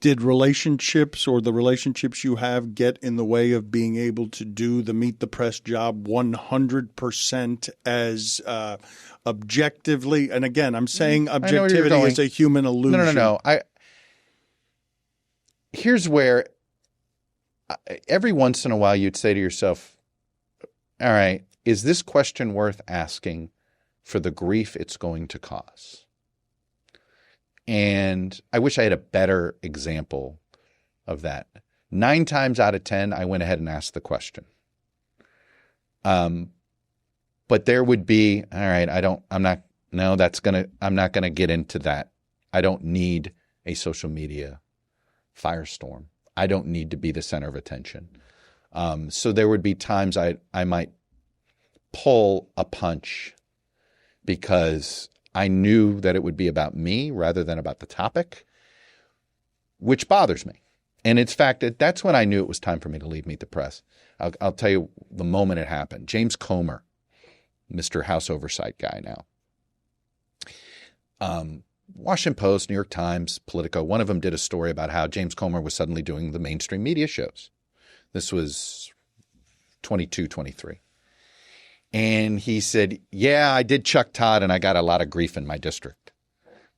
Did relationships or the relationships you have get in the way of being able to do the Meet the Press job 100% as objectively? And again, I'm saying objectivity is a human illusion. No. Here's where every once in a while you'd say to yourself, all right, is this question worth asking for the grief it's going to cause? And I wish I had a better example of that. 9 times out of 10, I went ahead and asked the question. But there would be, all right, I'm not going to get into that. I don't need a social media firestorm. I don't need to be the center of attention. So there would be times I might pull a punch because I knew that it would be about me rather than about the topic, which bothers me. And in fact, that's when I knew it was time for me to leave Meet the Press. I'll tell you the moment it happened. James Comer, Mr. House Oversight guy now. Washington Post, New York Times, Politico, one of them did a story about how James Comer was suddenly doing the mainstream media shows. This was 22, 23. And he said, yeah, I did Chuck Todd and I got a lot of grief in my district.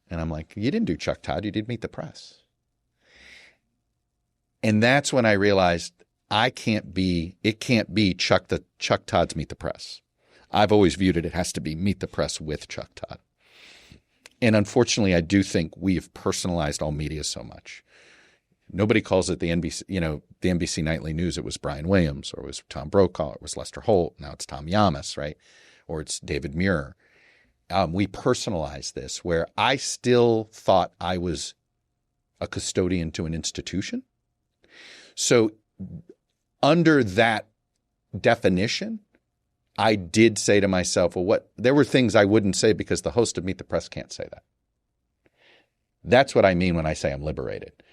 And I'm like, you didn't do Chuck Todd, you did Meet the Press. And that's when I realized it can't be Chuck Todd's Meet the Press. I've always viewed it has to be Meet the Press with Chuck Todd. And unfortunately, I do think we have personalized all media so much. Nobody calls it the NBC, the NBC Nightly News. It was Brian Williams, or it was Tom Brokaw, it was Lester Holt. Now it's Tom Yamas, right? Or it's David Muir. We personalized this where I still thought I was a custodian to an institution. So under that definition, I did say to myself, well, there were things I wouldn't say because the host of Meet the Press can't say that. That's what I mean when I say I'm liberated.